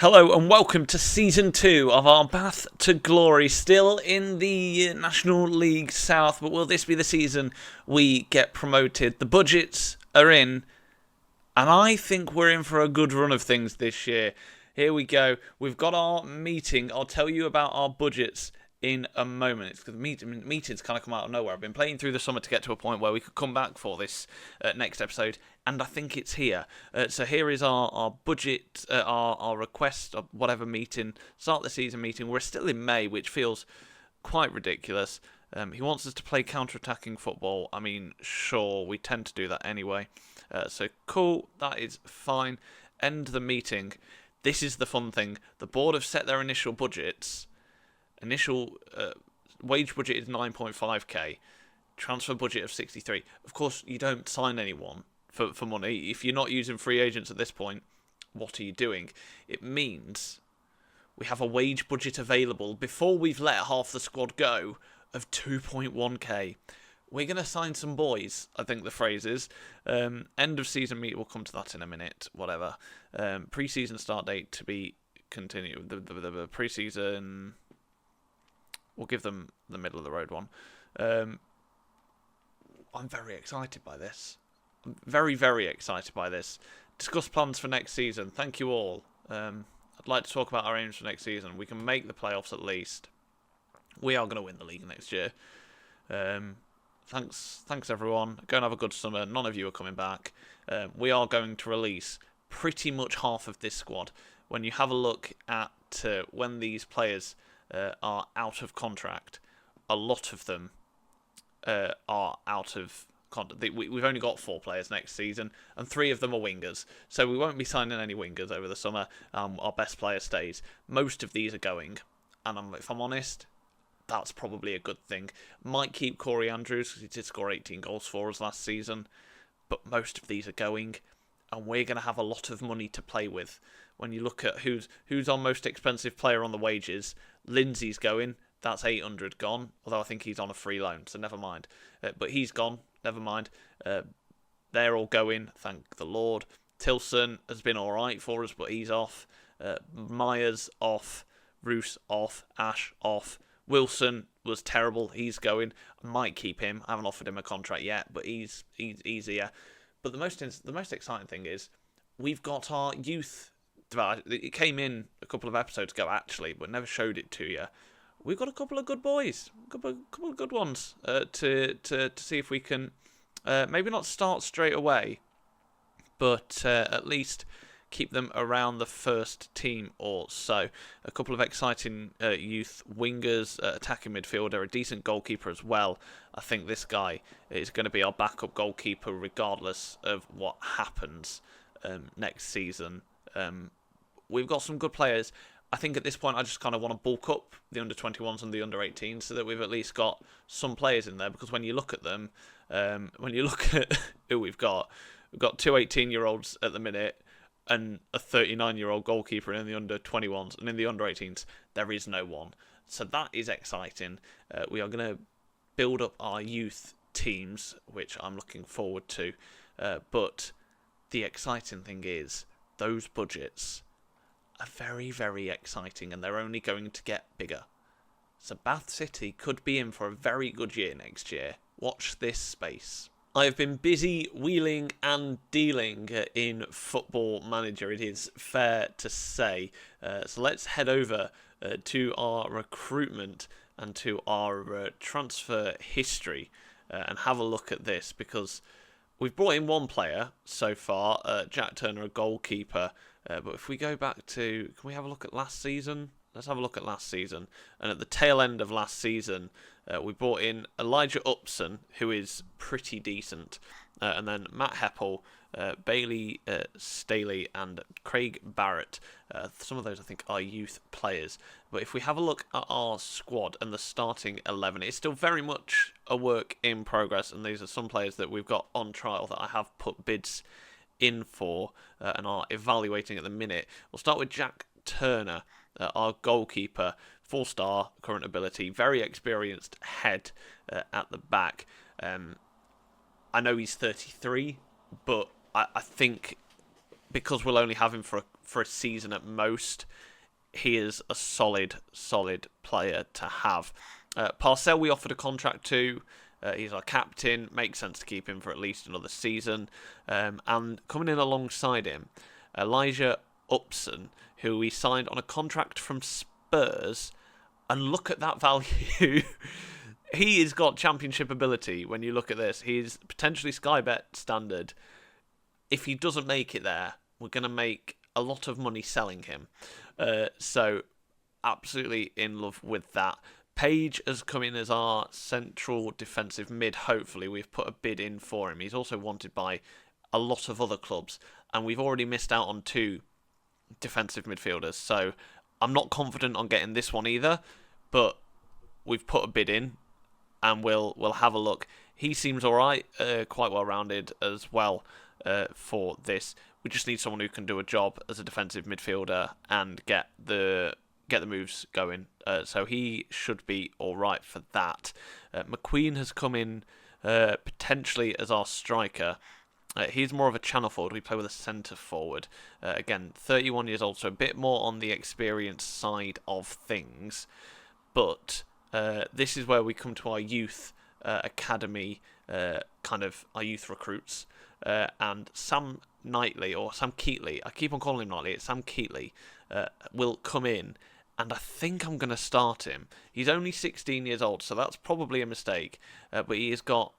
Hello and welcome to Season 2 of our Path to Glory, still in the National League South, but will this be the season we get promoted? The budgets are in, and I think we're in for a good run of things this year. Here we go, we've got our meeting. I'll tell you about our budgets in a moment. It's because meetings kind of come out of nowhere. I've been playing through the summer to get to a point where we could come back for this next episode, and I think it's here. So here is our budget, our request, or whatever meeting, start the season meeting. We're still in May, which feels quite ridiculous. He wants us to play counter-attacking football. I mean, sure, we tend to do that anyway. So cool, that is fine. End the meeting. This is the fun thing. The board have set their initial budgets. Initial wage budget is 9.5k. Transfer budget of 63. Of course, you don't sign anyone for money. If you're not using free agents at this point, what are you doing? It means we have a wage budget available before we've let half the squad go of 2.1k. We're going to sign some boys, I think the phrase is. End of season meet, we'll come to that in a minute, whatever. Pre-season start date to be continued. The pre-season, we'll give them the middle of the road one. I'm very excited by this. I'm very, very excited by this. Discuss plans for next season. Thank you all. I'd like to talk about our aims for next season. We can make the playoffs at least. We are going to win the league next year. Thanks everyone. Go and have a good summer. None of you are coming back. We are going to release pretty much half of this squad. When you have a look at when these players are out of contract, a lot of them are out of contract. We've only got 4 players next season, and 3 of them are wingers. So we won't be signing any wingers over the summer. Our best player stays. Most of these are going, and if I'm honest, that's probably a good thing. Might keep Corey Andrews because he did score 18 goals for us last season, but most of these are going, and we're going to have a lot of money to play with. When you look at who's our most expensive player on the wages, Lindsay's going. That's 800 gone, although I think he's on a free loan, so never mind. But he's gone, never mind. They're all going, thank the Lord. Tilson has been all right for us, but he's off. Myers off. Roos off. Ash off. Wilson was terrible. He's going. I might keep him. I haven't offered him a contract yet, but he's easier. But the most exciting thing is we've got our youth. It came in a couple of episodes ago, actually, but never showed it to you. We've got a couple of good boys, a couple of good ones to see if we can maybe not start straight away, but at least keep them around the first team or so. A couple of exciting youth wingers, attacking midfielder, a decent goalkeeper as well. I think this guy is going to be our backup goalkeeper regardless of what happens next season. We've got some good players. I think at this point I just kind of want to bulk up the under-21s and the under-18s so that we've at least got some players in there, because when you look at them, when you look at who we've got 2 18-year-olds at the minute and a 39-year-old goalkeeper in the under-21s, and in the under-18s there is no one. So that is exciting. We are going to build up our youth teams, which I'm looking forward to. But the exciting thing is those budgets are very, very exciting, and they're only going to get bigger. So Bath City could be in for a very good year next year. Watch this space. I have been busy wheeling and dealing in Football Manager, it is fair to say. So let's head over to our recruitment and to our transfer history and have a look at this, because we've brought in one player so far, Jack Turner, a goalkeeper. But if we go back to, can we have a look at last season? Let's have a look at last season. And at the tail end of last season, we brought in Elijah Upson, who is pretty decent. And then Matt Heppel, Bailey Staley, and Craig Barrett. Some of those, I think, are youth players. But if we have a look at our squad and the starting 11, it's still very much a work in progress. And these are some players that we've got on trial that I have put bids in for and are evaluating at the minute. We'll start with Jack Turner, our goalkeeper, 4-star current ability, very experienced head at the back. I know he's 33, but I think because we'll only have him for a season at most, he is a solid player to have. Parcell we offered a contract to. He's our captain. Makes sense to keep him for at least another season. And coming in alongside him, Elijah Upson, who we signed on a contract from Spurs. And look at that value. He has got championship ability when you look at this. He's potentially Sky Bet standard. If he doesn't make it there, we're going to make a lot of money selling him. So, absolutely in love with that. Page has come in as our central defensive mid, hopefully. We've put a bid in for him. He's also wanted by a lot of other clubs. And we've already missed out on 2 defensive midfielders. So, I'm not confident on getting this one either. But we've put a bid in. And we'll have a look. He seems alright. Quite well rounded as well for this. We just need someone who can do a job as a defensive midfielder and get the moves going. So he should be all right for that. McQueen has come in potentially as our striker. He's more of a channel forward. We play with a centre forward. Again, 31 years old, so a bit more on the experience side of things. But this is where we come to our youth academy, kind of our youth recruits. And Sam Knightley, or Sam Keatley, I keep on calling him Knightley, it's Sam Keatley, will come in, and I think I'm going to start him. He's only 16 years old, so that's probably a mistake, but he has got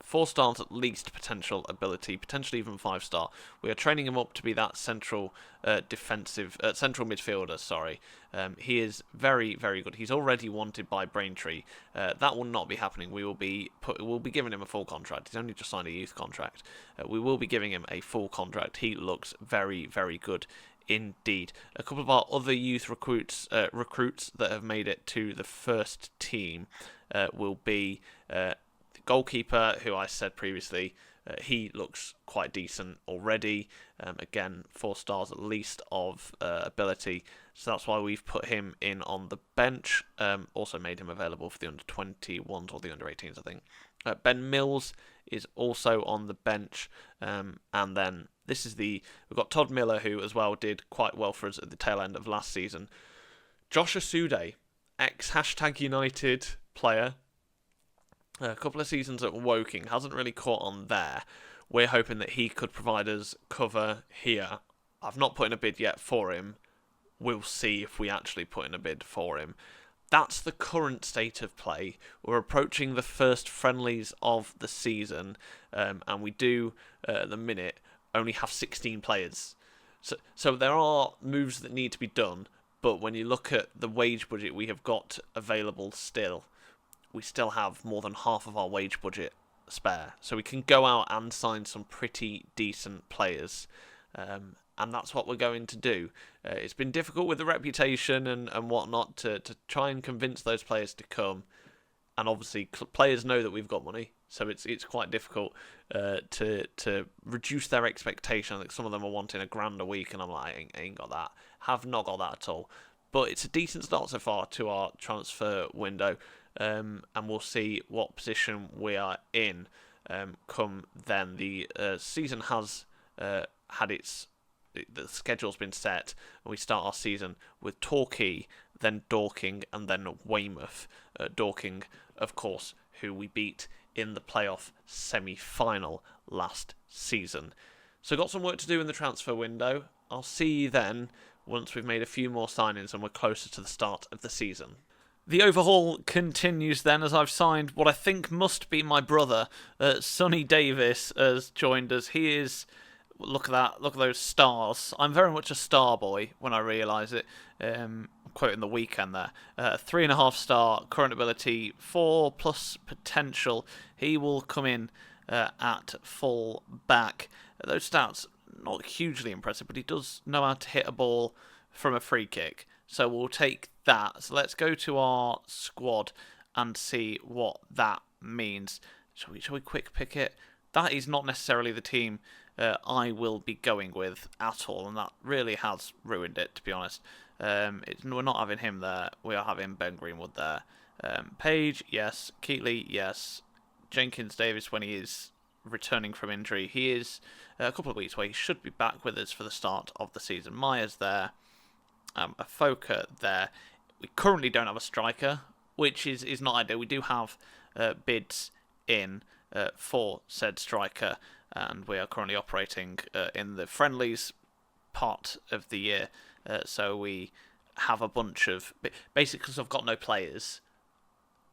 4 stars at least potential ability, potentially even 5-star. We are training him up to be that central central midfielder. Sorry, he is very good. He's already wanted by Braintree. That will not be happening. We'll be giving him a full contract. He's only just signed a youth contract. We will be giving him a full contract. He looks very good indeed. A couple of our other youth recruits that have made it to the first team will be. Goalkeeper, who I said previously, he looks quite decent already. Again, 4 stars at least of ability, so that's why we've put him in on the bench. Also made him available for the under-21s or the under-18s, I think. Ben Mills is also on the bench, and then we've got Todd Miller, who as well did quite well for us at the tail end of last season. Josh Asude, ex-#United player. A couple of seasons at Woking, hasn't really caught on there. We're hoping that he could provide us cover here. I've not put in a bid yet for him. We'll see if we actually put in a bid for him. That's the current state of play. We're approaching the first friendlies of the season, and we do, at the minute, only have 16 players. So there are moves that need to be done, but when you look at the wage budget we have got available still, we still have more than half of our wage budget spare. So we can go out and sign some pretty decent players. And that's what we're going to do. It's been difficult with the reputation and whatnot to try and convince those players to come. And obviously, players know that we've got money. So it's quite difficult to reduce their expectation. I think some of them are wanting £1,000 a week. And I'm like, I ain't got that. Have not got that at all. But it's a decent start so far to our transfer window. And we'll see what position we are in come then. The season has had the schedule's been set, and we start our season with Torquay, then Dorking, and then Weymouth. Dorking, of course, who we beat in the playoff semi-final last season. So got some work to do in the transfer window. I'll see you then once we've made a few more signings and we're closer to the start of the season. The overhaul continues then, as I've signed what I think must be my brother. Sonny Davis has joined us. He is... Look at that. Look at those stars. I'm very much a star boy when I realise it. I'm quoting The Weeknd there. 3.5 star, current ability, 4+ potential. He will come in at full back. Those stats, not hugely impressive, but he does know how to hit a ball from a free kick. So we'll take that. So let's go to our squad and see what that means. Shall we quick pick it? That is not necessarily the team I will be going with at all, and that really has ruined it, to be honest. We're not having him there. We are having Ben Greenwood there. Page, yes. Keatley, yes. Jenkins Davis when he is returning from injury. He is a couple of weeks where he should be back with us for the start of the season. Maya's there, a Foka there. We currently don't have a striker, which is not ideal. We do have bids in for said striker, and we are currently operating in the friendlies part of the year. So we have a bunch of... Basically, because I've got no players,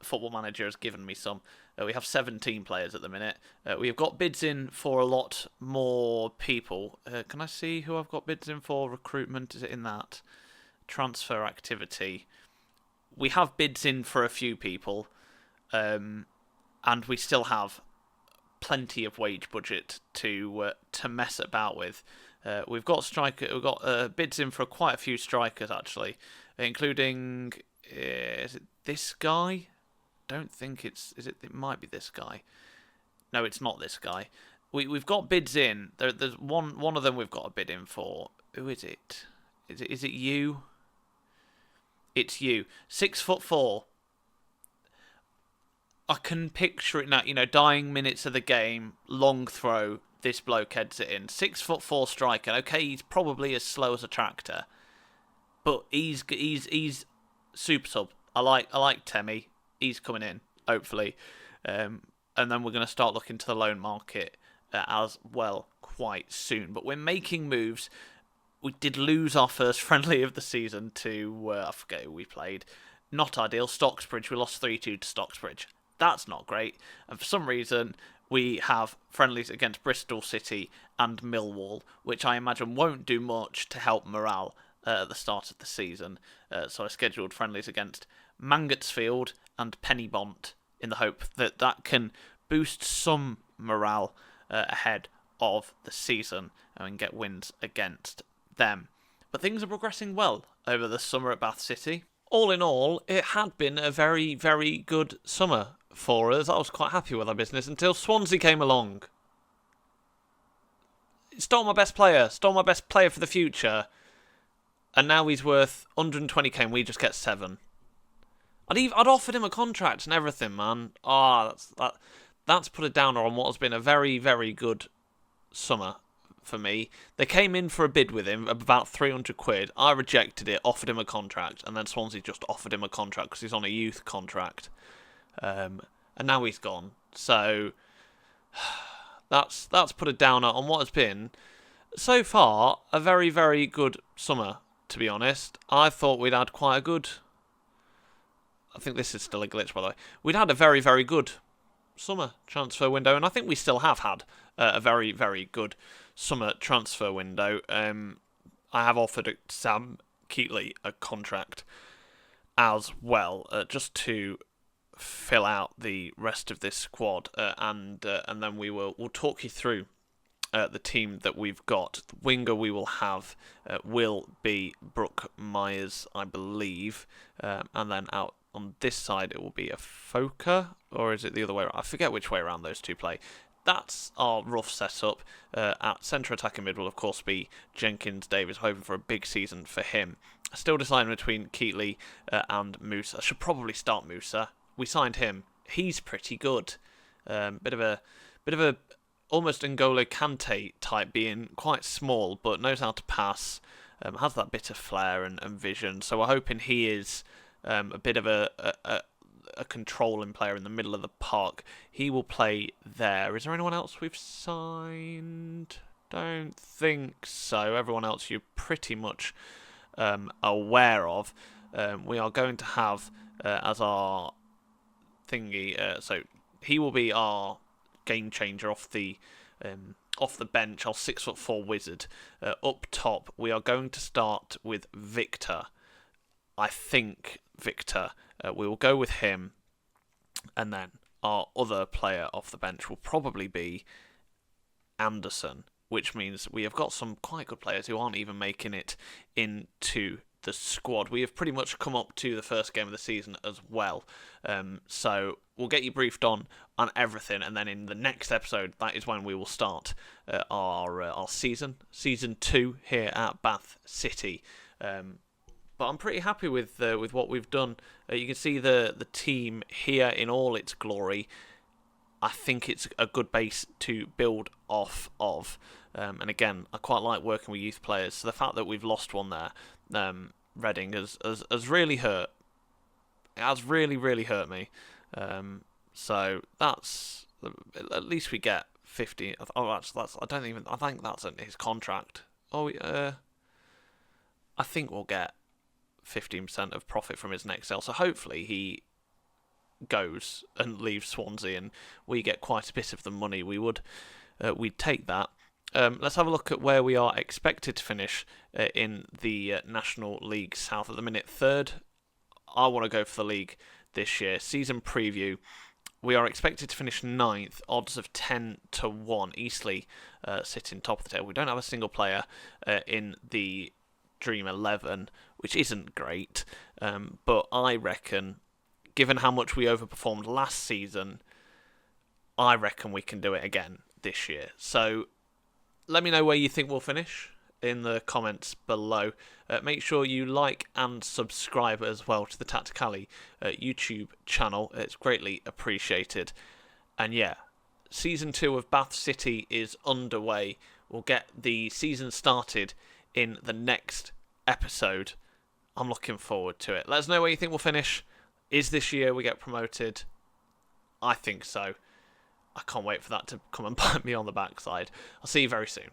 Football Manager has given me some. We have 17 players at the minute. We've got bids in for a lot more people. Can I see who I've got bids in for? Recruitment, is it in that? Transfer activity. We have bids in for a few people, and we still have plenty of wage budget to mess about with. We've got bids in for quite a few strikers actually, including is it this guy? Don't think it's is it. It might be this guy. No, it's not this guy. We've got bids in. There's one of them we've got a bid in for. Who is it? Is it you? It's you. 6'4". I can picture it now. You know, dying minutes of the game, long throw. This bloke heads it in. 6'4" striker. Okay, he's probably as slow as a tractor, but he's super sub. I like Temi. He's coming in hopefully, and then we're going to start looking to the loan market as well quite soon. But we're making moves. We did lose our first friendly of the season to I forget who we played. Not ideal. Stocksbridge. We lost 3-2 to Stocksbridge. That's not great. And for some reason, we have friendlies against Bristol City and Millwall, which I imagine won't do much to help morale at the start of the season. So I scheduled friendlies against Mangotsfield and Pennybont in the hope that that can boost some morale ahead of the season and get wins against them. But things are progressing well over the summer at Bath City. All in all, it had been a very, very good summer for us. I was quite happy with our business until Swansea came along. Stole my best player for the future, and now he's worth 120k and we just get 7. I'd offered him a contract and everything, man. That's put a downer on what has been a very, very good summer for me. They came in for a bid with him, about 300 quid. I rejected it, offered him a contract, and then Swansea just offered him a contract because he's on a youth contract. And now he's gone. So that's put a downer on what has been, so far, a very, very good summer, to be honest. I thought we'd had quite a good... I think this is still a glitch, by the way. We'd had a very, very good summer transfer window, and I think we still have had a very, very good summer transfer window. I have offered Sam Keatley a contract as well, just to fill out the rest of this squad, and then we'll talk you through the team that we've got. The winger we will have will be Brooke Myers, I believe, and then out on this side it will be a Foka, or is it the other way around? I forget which way around those two play. That's our rough setup. At centre attacking mid will of course be Jenkins Davis, hoping for a big season for him. Still deciding between Keatley and Musa. I should probably start Musa. We signed him. He's pretty good. Bit of a almost N'Golo Kante type, being quite small but knows how to pass. Has that bit of flair and vision. So we're hoping he is a bit of a controlling player in the middle of the park. He will play there. Is there anyone else we've signed? Don't think so. Everyone else you're pretty much aware of. We are going to have as our thingy. So he will be our game changer off the bench. Our 6'4" wizard. Up top, we are going to start with Victor. I think Victor. We will go with him, and then our other player off the bench will probably be Anderson, which means we have got some quite good players who aren't even making it into the squad. We have pretty much come up to the first game of the season as well, so we'll get you briefed on everything, and then in the next episode, that is when we will start our season 2 here at Bath City. But I'm pretty happy with what we've done. You can see the team here in all its glory. I think it's a good base to build off of. And again, I quite like working with youth players. So the fact that we've lost one there, Reading, has really hurt. It has really, really hurt me. So that's, at least we get 50. Oh, that's I don't even. I think that's in his contract. Oh, I think we'll get 15% of profit from his next sale. So hopefully he goes and leaves Swansea, and we get quite a bit of the money. We'd take that. Let's have a look at where we are expected to finish in the National League South at the minute. Third. I want to go for the league this year. Season preview. We are expected to finish 9th, odds of 10-1. Eastleigh sitting top of the table. We don't have a single player in the Dream 11, which isn't great. But I reckon, given how much we overperformed last season, I reckon we can do it again this year. So let me know where you think we'll finish in the comments below. Make sure you like and subscribe as well to the Tacticali YouTube channel. It's greatly appreciated. And yeah, Season 2 of Bath City is underway. We'll get the season started in the next episode. I'm looking forward to it. Let us know where you think we'll finish. Is this year we get promoted? I think so. I can't wait for that to come and bite me on the backside. I'll see you very soon.